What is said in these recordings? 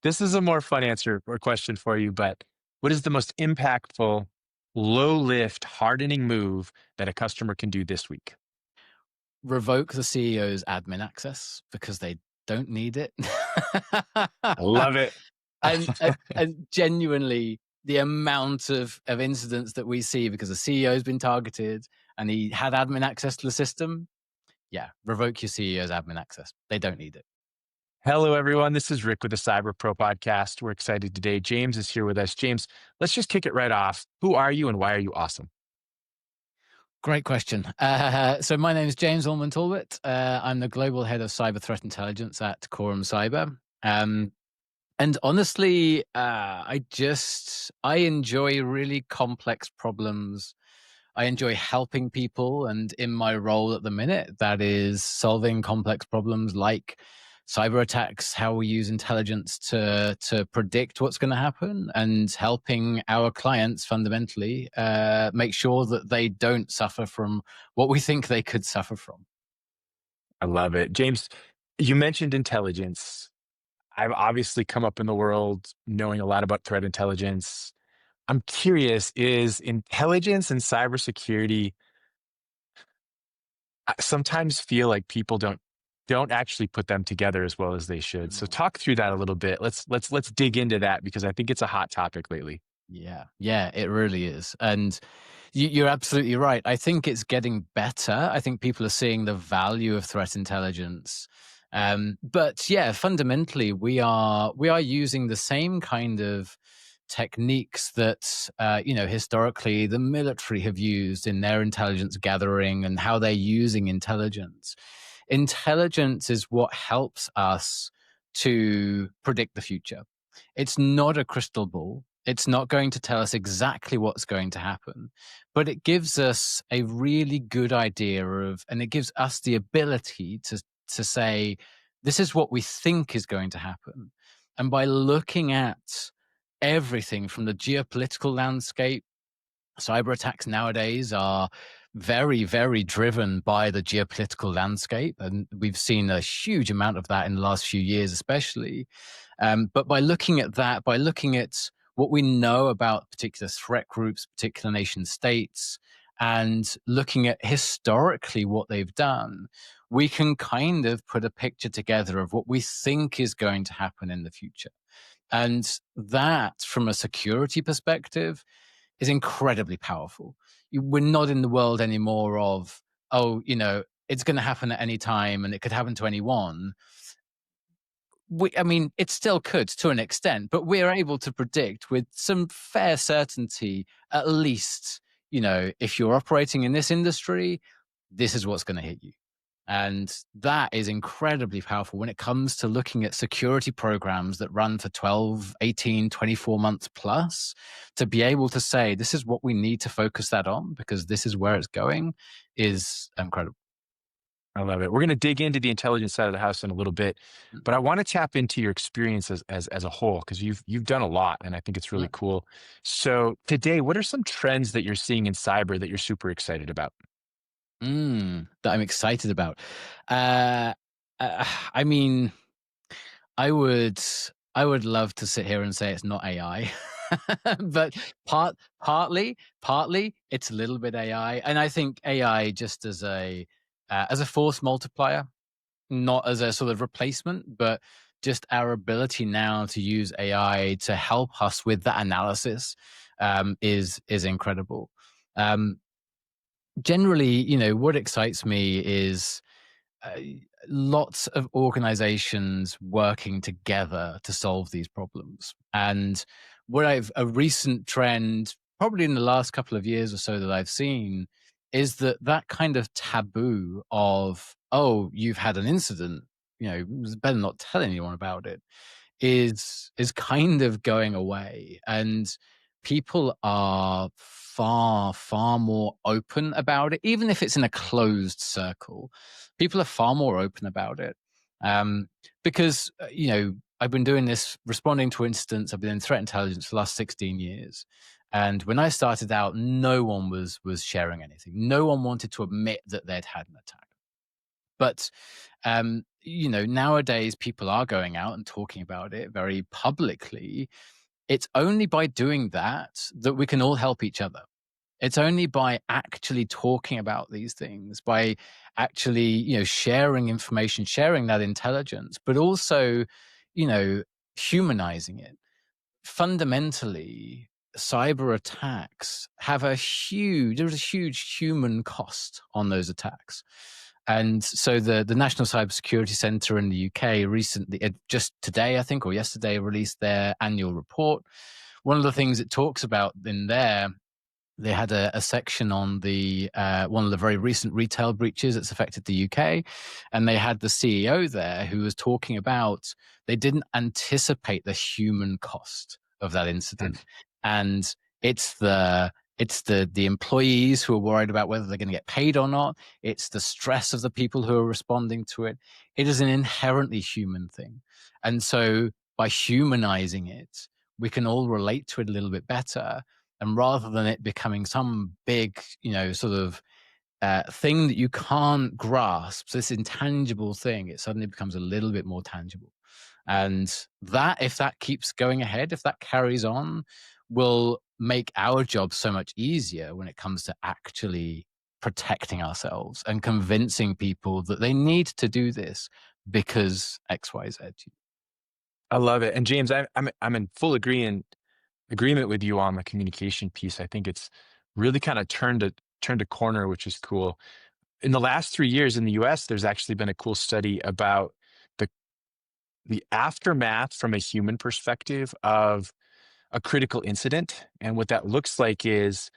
This is a more fun answer or question for you, but what is the most impactful, low lift, hardening move that a customer can do this week? Revoke the CEO's admin access because they don't need it. I love it. And genuinely, the amount of incidents that we see because the CEO has been targeted and he had admin access to the system, yeah, revoke your CEO's admin access. They don't need it. Hello, everyone. This is Rick with the Cyber Pro podcast. We're excited today. James is here with us. James, let's just kick it right off. Who are you and why are you awesome? Great question. So my name is James Allman-Talbot. I'm the global head of cyber threat intelligence at Quorum Cyber. And honestly, I enjoy really complex problems. I enjoy helping people, and in my role at the minute, that is solving complex problems like cyber attacks, how we use intelligence to predict what's going to happen, and helping our clients fundamentally make sure that they don't suffer from what we think they could suffer from. I love it. James, you mentioned intelligence. I've obviously come up in the world knowing a lot about threat intelligence. I'm curious, is intelligence and cybersecurity I sometimes feel like people don't actually put them together as well as they should. So talk through that a little bit. Let's dig into that because I think it's a hot topic lately. Yeah, yeah, it really is. And you're absolutely right. I think it's getting better. I think people are seeing the value of threat intelligence. But yeah, fundamentally, we are using the same kind of techniques that historically the military have used in their intelligence gathering and how they're using intelligence. Intelligence is what helps us to predict the future. It's not a crystal ball. It's not going to tell us exactly what's going to happen, but it gives us a really good idea of, and it gives us the ability to say, this is what we think is going to happen. And by looking at everything from the geopolitical landscape, cyber attacks nowadays are very, very driven by the geopolitical landscape. And we've seen a huge amount of that in the last few years, especially. But by looking at that, by looking at what we know about particular threat groups, particular nation states, and looking at historically what they've done, we can kind of put a picture together of what we think is going to happen in the future. And that, from a security perspective, is incredibly powerful. We're not in the world anymore of, oh, it's going to happen at any time and it could happen to anyone. I mean, it still could to an extent, but we're able to predict with some fair certainty, at least, if you're operating in this industry, this is what's going to hit you. And that is incredibly powerful when it comes to looking at security programs that run for 12, 18, 24 months plus, to be able to say, this is what we need to focus that on because this is where it's going is incredible. I love it. We're going to dig into the intelligence side of the house in a little bit, but I want to tap into your experience as a whole because you've done a lot, and I think it's really Yeah. cool. So today, what are some trends that you're seeing in cyber that you're super excited about? That I'm excited about. Uh, I mean, I would I would love to sit here and say it's not AI, but partly it's a little bit AI, and I think AI just as a force multiplier, not as a sort of replacement, but just our ability now to use AI to help us with that analysis is incredible. Um, Generally, what excites me is uh, lots of organizations working together to solve these problems. And a recent trend, probably in the last couple of years or so that I've seen, is that kind of taboo of, oh, you've had an incident, better not tell anyone about it, is kind of going away. And people are far, far more open about it, even if it's in a closed circle. People are far more open about it. Because, I've been doing this, responding to incidents. I've been in threat intelligence for the last 16 years. And when I started out, no one was sharing anything. No one wanted to admit that they'd had an attack. But nowadays people are going out and talking about it very publicly. It's only by doing that that we can all help each other. It's only by actually talking about these things, by actually, sharing information, sharing that intelligence, but also, you know, humanizing it. Fundamentally, cyber attacks there's a huge human cost on those attacks. And so the National Cybersecurity Center in the UK recently, just today, I think, or yesterday, released their annual report. One of the things it talks about in there, they had a section on the one of the very recent retail breaches that's affected the UK, and they had the CEO there who was talking about they didn't anticipate the human cost of that incident, and it's the employees who are worried about whether they're going to get paid or not. It's the stress of the people who are responding to it. It is an inherently human thing, and so by humanizing it, we can all relate to it a little bit better. And rather than it becoming some big, sort of thing that you can't grasp, this intangible thing, it suddenly becomes a little bit more tangible. And that, if that keeps going ahead, if that carries on, will make our job so much easier when it comes to actually protecting ourselves and convincing people that they need to do this because XYZ. I love it. And James, I'm in full agreement with you on the communication piece. I think it's really kind of turned a corner, which is cool. In the last 3 years in the US, there's actually been a cool study about the the aftermath from a human perspective of a critical incident. And what that looks like is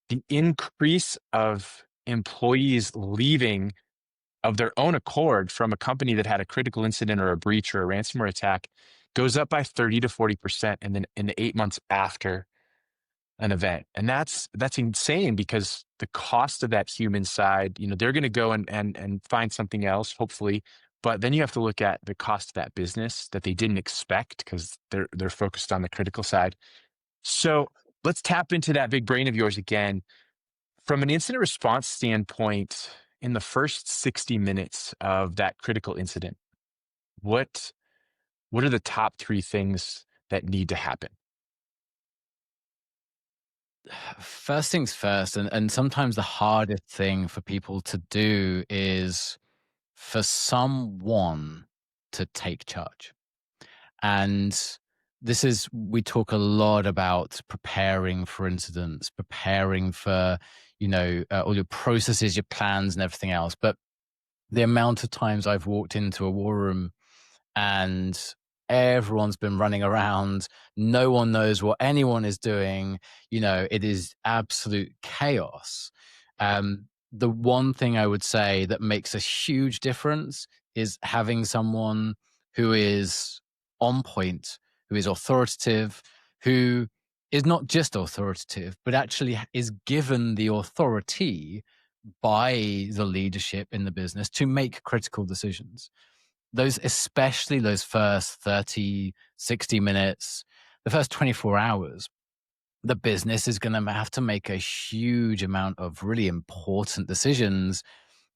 the increase of employees leaving of their own accord from a company that had a critical incident or a breach or a ransomware attack goes up by 30 to 40%, and then in the 8 months after an event. And that's insane, because the cost of that human side, they're going to go and find something else, hopefully. But then you have to look at the cost of that business that they didn't expect, because they're focused on the critical side. So let's tap into that big brain of yours again. From an incident response standpoint, in the first 60 minutes of that critical incident, what what are the top three things that need to happen? First things first, and sometimes the hardest thing for people to do is for someone to take charge. And we talk a lot about preparing for incidents, preparing for, all your processes, your plans, and everything else. But the amount of times I've walked into a war room and everyone's been running around. No one knows what anyone is doing. It is absolute chaos. The one thing I would say that makes a huge difference is having someone who is on point, who is authoritative, who is not just authoritative, but actually is given the authority by the leadership in the business to make critical decisions. Especially those first 30, 60 minutes, the first 24 hours, the business is going to have to make a huge amount of really important decisions,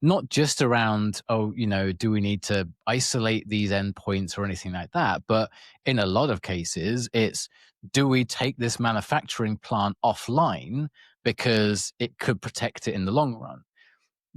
not just around, do we need to isolate these endpoints or anything like that? But in a lot of cases, it's, do we take this manufacturing plant offline because it could protect it in the long run?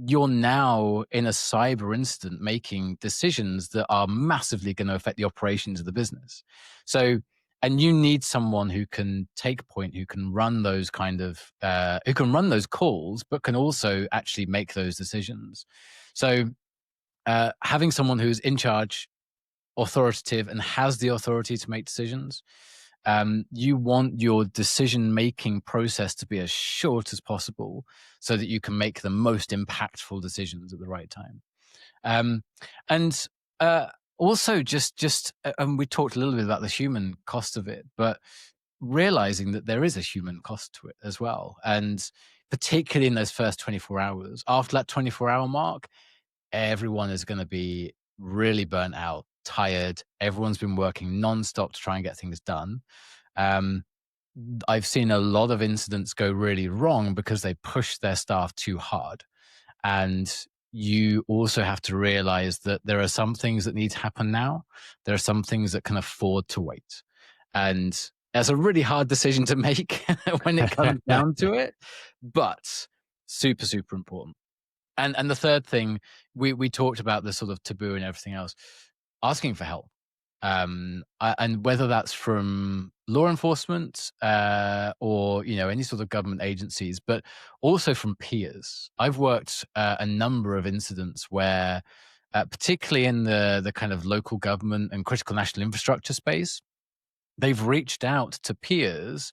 You're now in a cyber incident making decisions that are massively going to affect the operations of the business. So, and you need someone who can take point, who can run those who can run those calls, but can also actually make those decisions. So, having someone who's in charge, authoritative, and has the authority to make decisions. You want your decision making process to be as short as possible so that you can make the most impactful decisions at the right time. Um, and also, and we talked a little bit about the human cost of it, but realizing that there is a human cost to it as well. And particularly in those first 24 hours, after that 24-hour mark, everyone is going to be really burnt out, tired. Everyone's been working nonstop to try and get things done. Um, I've seen a lot of incidents go really wrong because they pushed their staff too hard. And you also have to realize that there are some things that need to happen now. There are some things that can afford to wait. And that's a really hard decision to make when it comes down to it, but super, super important. And the third thing, we talked about the sort of taboo and everything else, asking for help. And whether that's from law enforcement or any sort of government agencies, but also from peers. I've worked a number of incidents where, particularly in the kind of local government and critical national infrastructure space, they've reached out to peers.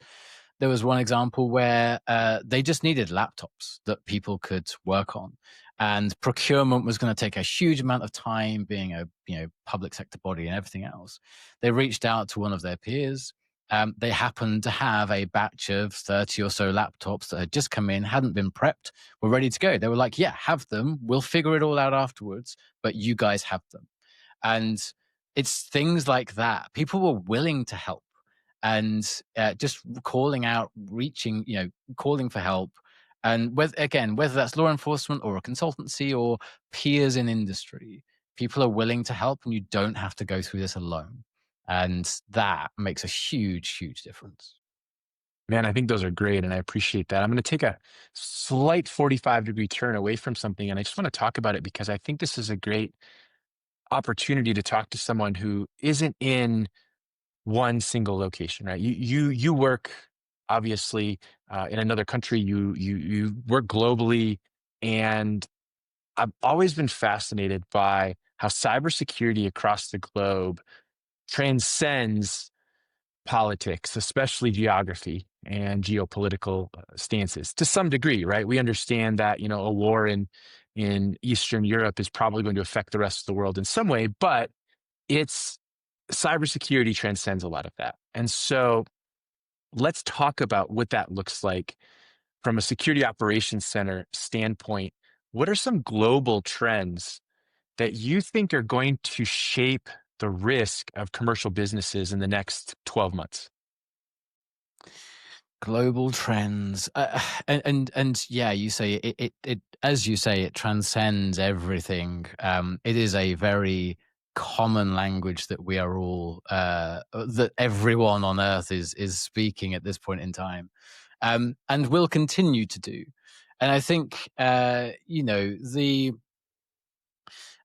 There was one example where they just needed laptops that people could work on, and procurement was going to take a huge amount of time, being a public sector body and everything else. They reached out to one of their peers. They happened to have a batch of 30 or so laptops that had just come in, hadn't been prepped, were ready to go. They were like, yeah, have them. We'll figure it all out afterwards, but you guys have them. And it's things like that. People were willing to help, and just calling out, reaching, calling for help. And whether that's law enforcement or a consultancy or peers in industry, people are willing to help, and you don't have to go through this alone. And that makes a huge, huge difference. Man, I think those are great, and I appreciate that. I'm going to take a slight 45-degree turn away from something, and I just want to talk about it because I think this is a great opportunity to talk to someone who isn't in one single location, right? You work obviously in another country. You work globally, and I've always been fascinated by how cybersecurity across the globe transcends politics, especially geography and geopolitical stances to some degree, right? We understand that, a war in Eastern Europe is probably going to affect the rest of the world in some way, but it's cybersecurity transcends a lot of that. And so let's talk about what that looks like from a security operations center standpoint. What are some global trends that you think are going to shape the risk of commercial businesses in the next 12 months? Global trends, and yeah, you say it as you say, it transcends everything. It is a very common language that we are all that everyone on earth is speaking at this point in time, and will continue to do. And I think the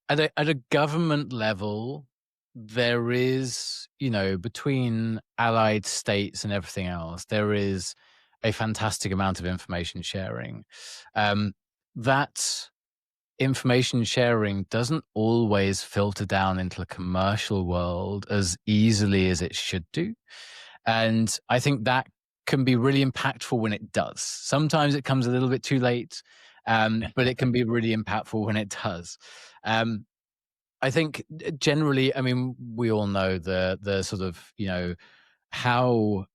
at a government level, there is, between allied states and everything else, there is a fantastic amount of information sharing. That information sharing doesn't always filter down into the commercial world as easily as it should do. And I think that can be really impactful when it does. Sometimes it comes a little bit too late, but it can be really impactful when it does. I think generally, I mean, we all know the sort of how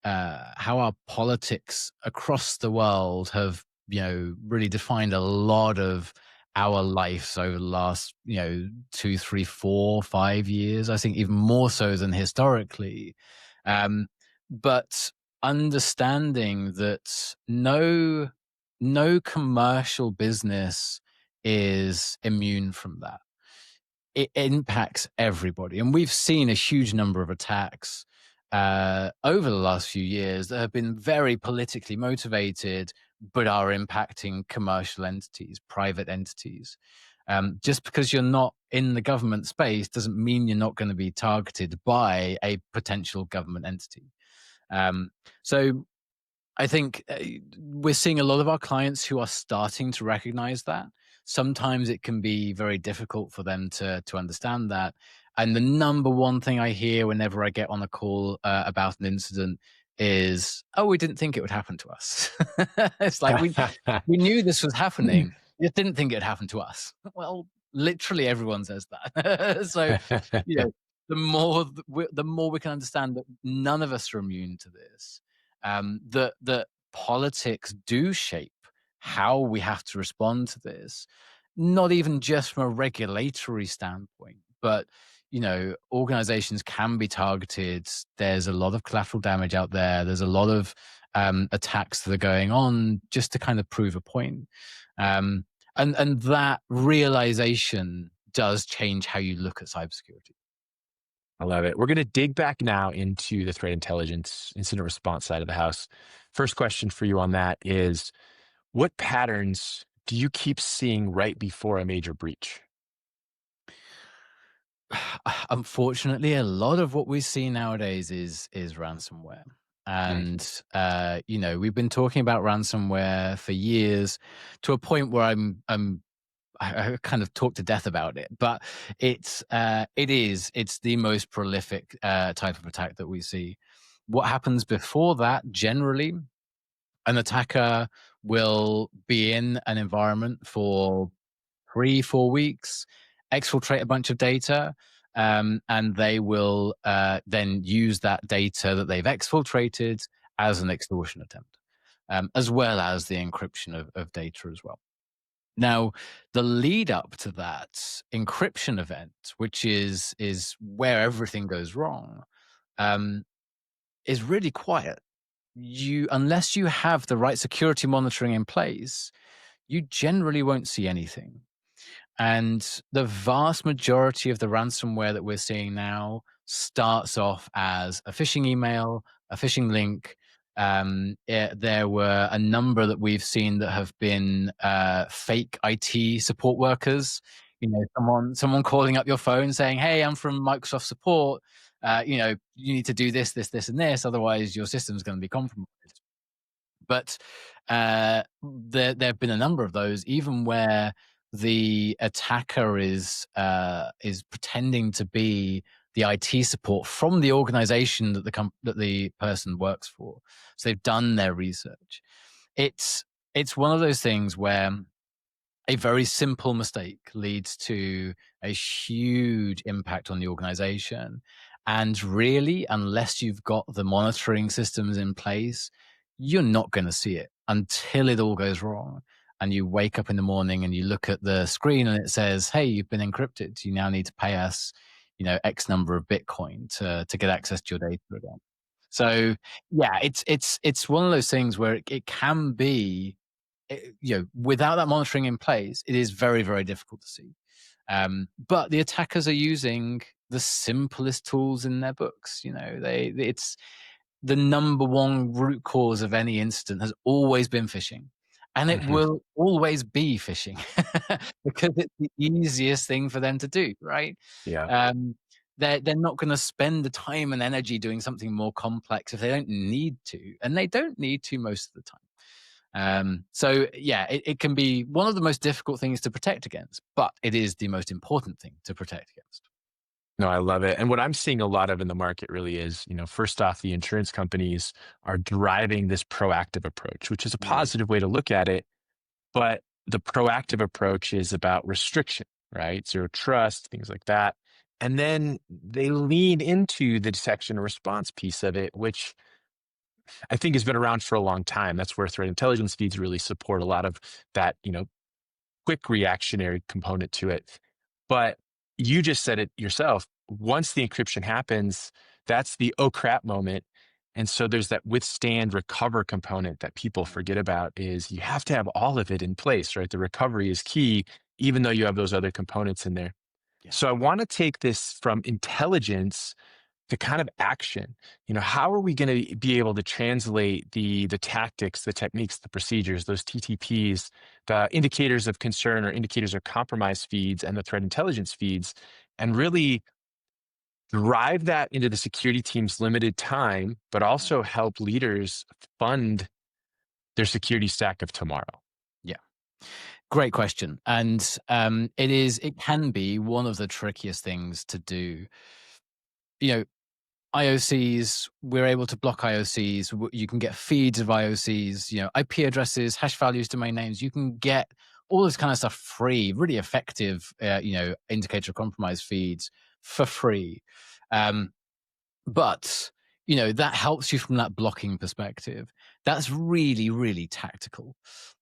our politics across the world have really defined a lot of our lives over the last 2, 3, 4, 5 years. I think even more so than historically, but understanding that no commercial business is immune from that. It impacts everybody. And we've seen a huge number of attacks over the last few years that have been very politically motivated, but are impacting commercial entities, private entities. Just because you're not in the government space doesn't mean you're not going to be targeted by a potential government entity. So I think we're seeing a lot of our clients who are starting to recognize that. Sometimes it can be very difficult for them to understand that. And the number one thing I hear whenever I get on a call about an incident is, "Oh, we didn't think it would happen to us." It's like we knew this was happening, just didn't think it would happen to us. Well, literally everyone says that. So, you know, the more we can understand that none of us are immune to this, that politics do shape how we have to respond to this, not even just from a regulatory standpoint, but organizations can be targeted. There's a lot of collateral damage out there. There's a lot of attacks that are going on just to kind of prove a point. And that realization does change how you look at cybersecurity. I love it. We're going to dig back now into the threat intelligence incident response side of the house. First question for you on that is, what patterns do you keep seeing right before a major breach? Unfortunately, a lot of what we see nowadays is ransomware. Mm. And we've been talking about ransomware for years, to a point where I kind of talk to death about it. But it's the most prolific type of attack that we see. What happens before that, generally, an attacker will be in an environment for 3-4 weeks, exfiltrate a bunch of data, and they will then use that data that they've exfiltrated as an extortion attempt, as well as the encryption of data as well. Now, the lead up to that encryption event, which is where everything goes wrong, um, is really quiet. Unless you have the right security monitoring in place, you generally won't see anything. And the vast majority of the ransomware that we're seeing now starts off as a phishing email, a phishing link. There were a number that we've seen that have been fake IT support workers. Someone calling up your phone saying, "Hey, I'm from Microsoft support. You need to do this, this, this, and this. Otherwise, your system's going to be compromised." But there have been a number of those, even where the attacker is pretending to be the IT support from the organization that the person works for. So they've done their research. It's one of those things where a very simple mistake leads to a huge impact on the organization. And really, unless you've got the monitoring systems in place, you're not going to see it until it all goes wrong. And you wake up in the morning and you look at the screen and it says, "Hey, you've been encrypted. You now need to pay us, X number of Bitcoin to get access to your data again." So yeah, it's one of those things where it can be, without that monitoring in place, it is very, very difficult to see. But the attackers are using the simplest tools in their books. It's the number one root cause of any incident has always been phishing, and it Mhm. will always be phishing because it's the easiest thing for them to do, right? Yeah. Um, they're not going to spend the time and energy doing something more complex if they don't need to, and they don't need to most of the time. So yeah, it can be one of the most difficult things to protect against, but it is the most important thing to protect against. No, I love it. And what I'm seeing a lot of in the market really is, first off, the insurance companies are driving this proactive approach, which is a Mm, positive way to look at it. But the proactive approach is about restriction, right? Zero trust, things like that. And then they lean into the detection and response piece of it, which I think has been around for a long time. That's where threat intelligence feeds really support a lot of that, quick reactionary component to it. But you just said it yourself. Once the encryption happens, that's the oh crap moment. And so there's that withstand recover component that people forget about is you have to have all of it in place, right? The recovery is key, even though you have those other components in there. yeah. So I want to take this from intelligence to kind of action. How are we going to be able to translate the tactics, the techniques, the procedures, those TTPs, the indicators of concern or indicators of compromise feeds and the threat intelligence feeds, and really drive that into the security team's limited time, but Mm, also help leaders fund their security stack of tomorrow? yeah. Great question. And it can be one of the trickiest things to do. You know, IOCs, we're able to block IOCs. You can get feeds of IOCs, IP addresses, hash values, domain names. You can get all this kind of stuff free, really effective, indicator of compromise feeds for free. Um, but, that helps you from that blocking perspective. That's really, really tactical.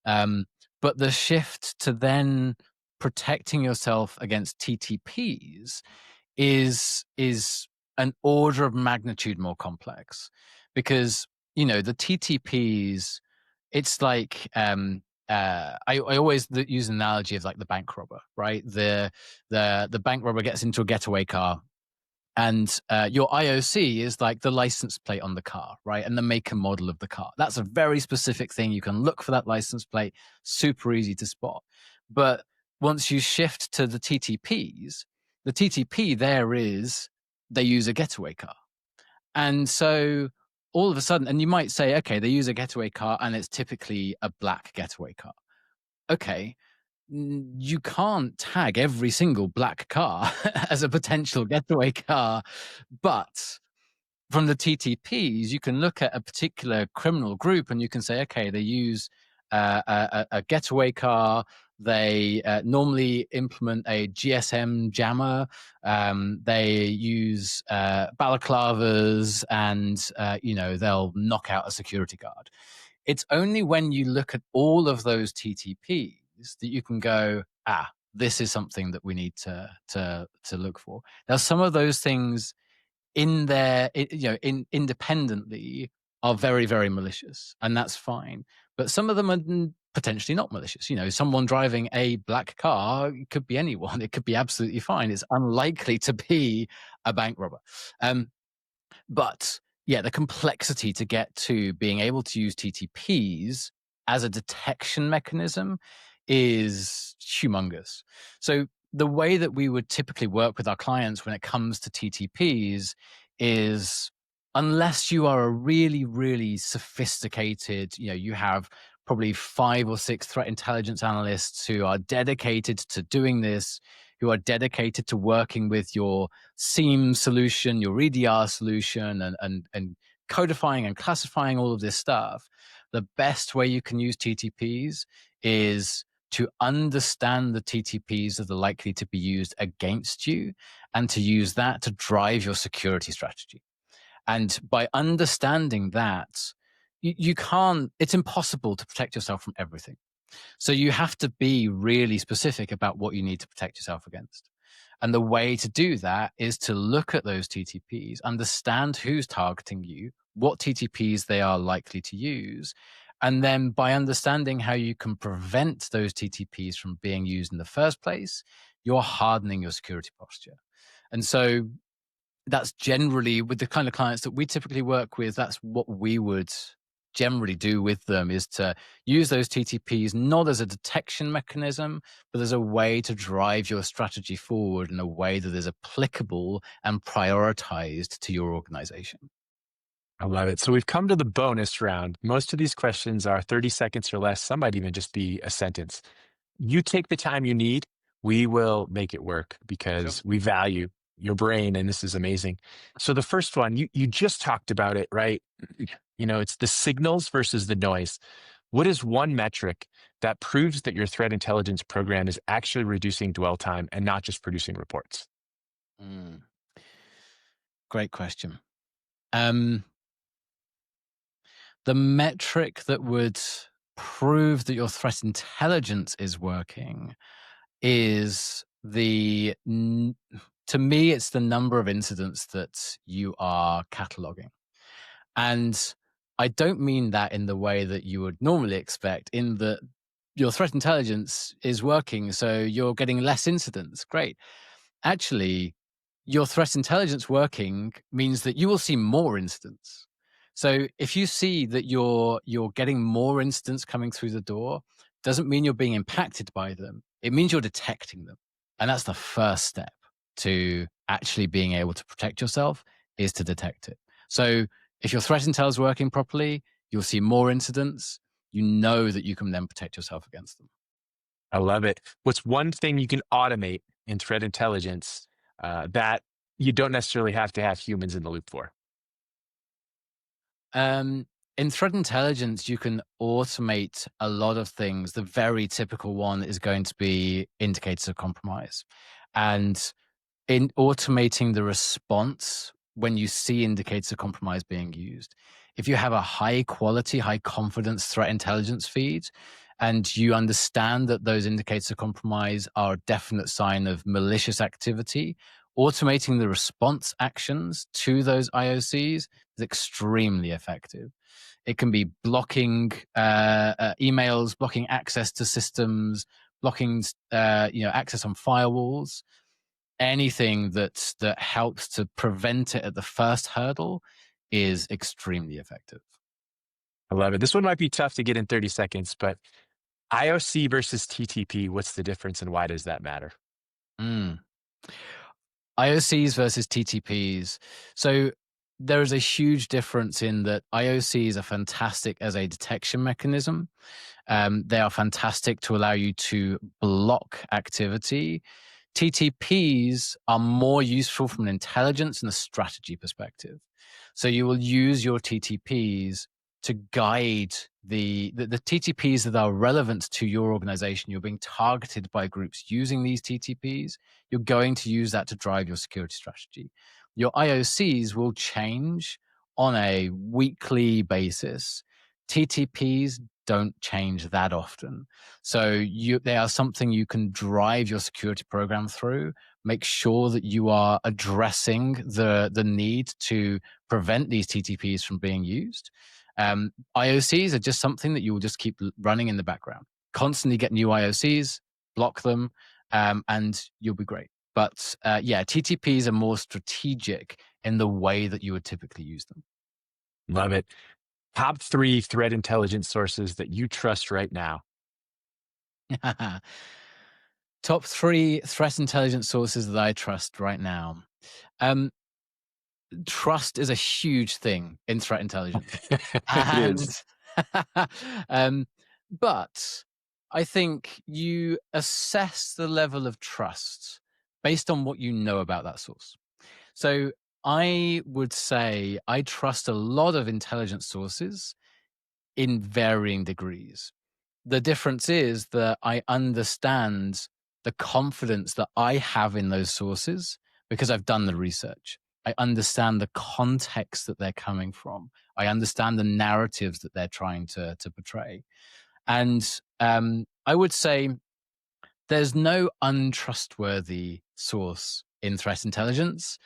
Um, but the shift to then protecting yourself against TTPs is an order of magnitude more complex, because the TTPs, it's like I always use an analogy of like the bank robber, right? The bank robber gets into a getaway car, and your IOC is like the license plate on the car, right? And the make and model of the car. That's a very specific thing. You can look for that license plate, super easy to spot. But once you shift to the TTP there is they use a getaway car. And so all of a sudden, and you might say, okay, they use a getaway car and it's typically a black getaway car. Okay, you can't tag every single black car as a potential getaway car, but from the TTPs, you can look at a particular criminal group and you can say, okay, they use a getaway car. They normally implement a GSM jammer. They use balaclavas, and they'll knock out a security guard. It's only when you look at all of those TTPs that you can go, this is something that we need to look for. Now, some of those things independently are very, very malicious, and that's fine. But some of them are potentially not malicious. Someone driving a black car, it could be anyone. It could be absolutely fine. It's unlikely to be a bank robber. But yeah, the complexity to get to being able to use TTPs as a detection mechanism is humongous. So the way that we would typically work with our clients when it comes to TTPs is, unless you are a really, really sophisticated, you have probably 5 or 6 threat intelligence analysts who are dedicated to doing this, who are dedicated to working with your SIEM solution, your EDR solution, and codifying and classifying all of this stuff. The best way you can use TTPs is to understand the TTPs that are likely to be used against you, and to use that to drive your security strategy. And by understanding that, it's impossible to protect yourself from everything. So you have to be really specific about what you need to protect yourself against. And the way to do that is to look at those TTPs, understand who's targeting you, what TTPs they are likely to use. And then by understanding how you can prevent those TTPs from being used in the first place, you're hardening your security posture. And so that's generally, with the kind of clients that we typically work with, that's what we would generally do with them, is to use those TTPs not as a detection mechanism, but as a way to drive your strategy forward in a way that is applicable and prioritized to your organization. I love it. So we've come to the bonus round. Most of these questions are 30 seconds or less. Some might even just be a sentence. You take the time you need. We will make it work Sure. because we value your brain, and this is amazing. So the first one, you just talked about it, right? It's the signals versus the noise. What is one metric that proves that your threat intelligence program is actually reducing dwell time and not just producing reports? Mm, great question. The metric that would prove that your threat intelligence is working is to me, it's the number of incidents that you are cataloging. And I don't mean that in the way that you would normally expect, in that your threat intelligence is working, so you're getting less incidents. Great. Actually, your threat intelligence working means that you will see more incidents. So if you see that you're getting more incidents coming through the door, doesn't mean you're being impacted by them. It means you're detecting them. And that's the first step to actually being able to protect yourself, is to detect it. So if your threat intel is working properly, you'll see more incidents. You know that you can then protect yourself against them. I love it. What's one thing you can automate in threat intelligence that you don't necessarily have to have humans in the loop for? In threat intelligence, you can automate a lot of things. The very typical one is going to be indicators of compromise. And in automating the response when you see indicators of compromise being used, if you have a high quality, high confidence threat intelligence feed, and you understand that those indicators of compromise are a definite sign of malicious activity, automating the response actions to those IOCs is extremely effective. It can be blocking emails, blocking access to systems, blocking access on firewalls. Anything that helps to prevent it at the first hurdle is extremely effective. I love it. This one might be tough to get in 30 seconds, but IOC versus TTP, what's the difference and why does that matter? Mm. IOCs versus TTPs. So there is a huge difference in that IOCs are fantastic as a detection mechanism. They are fantastic to allow you to block activity. TTPs are more useful from an intelligence and a strategy perspective. So you will use your TTPs to guide the TTPs that are relevant to your organization. You're being targeted by groups using these TTPs. You're going to use that to drive your security strategy. Your IOCs will change on a weekly basis. TTPs don't change that often. So they are something you can drive your security program through. Make sure that you are addressing the need to prevent these TTPs from being used. IOCs are just something that you will just keep running in the background. Constantly get new IOCs, block them, and you'll be great. But TTPs are more strategic in the way that you would typically use them. Love it. Top three threat intelligence sources that you trust right now. Top three threat intelligence sources that I trust right now. Um, Trust is a huge thing in threat intelligence. It And is. um, but I think you assess the level of trust based on what you know about that source. So I would say I trust a lot of intelligence sources in varying degrees. The difference is that I understand the confidence that I have in those sources because I've done the research. I understand the context that they're coming from. I understand the narratives that they're trying to portray. And I would say there's no untrustworthy source in threat intelligence,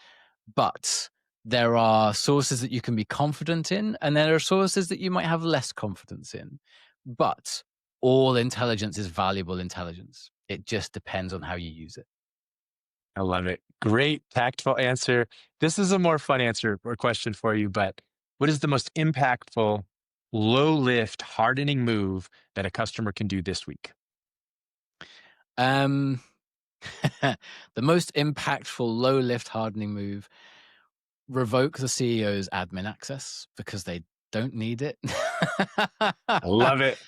but there are sources that you can be confident in, and there are sources that you might have less confidence in. But all intelligence is valuable intelligence. It just depends on how you use it. I love it. Great, tactful answer. This is a more fun answer or question for you, but what is the most impactful, low lift, hardening move that a customer can do this week? Um, the most impactful low lift hardening move: revoke the CEO's admin access because they don't need it. I love it.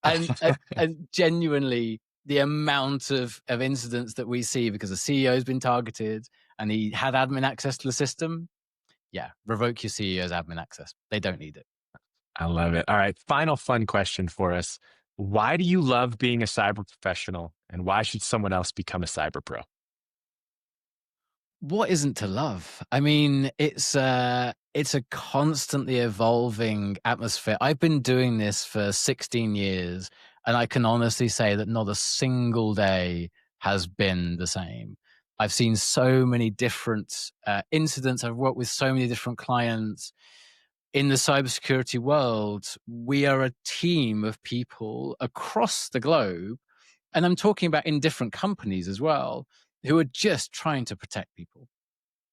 And genuinely, the amount of incidents that we see because the CEO has been targeted and he had admin access to the system. Yeah, revoke your CEO's admin access. They don't need it. I love it. All right. Final fun question for us. Why do you love being a cyber professional and why should someone else become a cyber pro? What isn't to love? I mean, it's a constantly evolving atmosphere. I've been doing this for 16 years, and I can honestly say that not a single day has been the same. I've seen so many different incidents. I've worked with so many different clients. In the cybersecurity world, we are a team of people across the globe, and I'm talking about in different companies as well, who are just trying to protect people.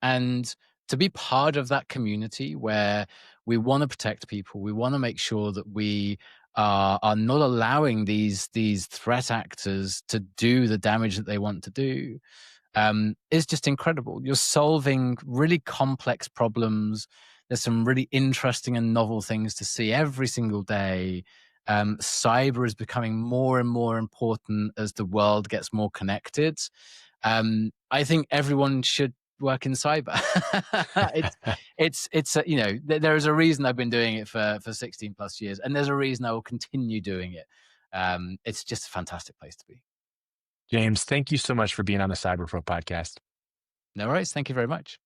And to be part of that community where we want to protect people, we want to make sure that we are not allowing these threat actors to do the damage that they want to do, is just incredible. You're solving really complex problems. There's some really interesting and novel things to see every single day. Cyber is becoming more and more important as the world gets more connected. I think everyone should work in cyber. There is a reason I've been doing it for 16 plus years, and there's a reason I will continue doing it. It's just a fantastic place to be. James, thank you so much for being on the Cyber Pro podcast. No worries. Thank you very much.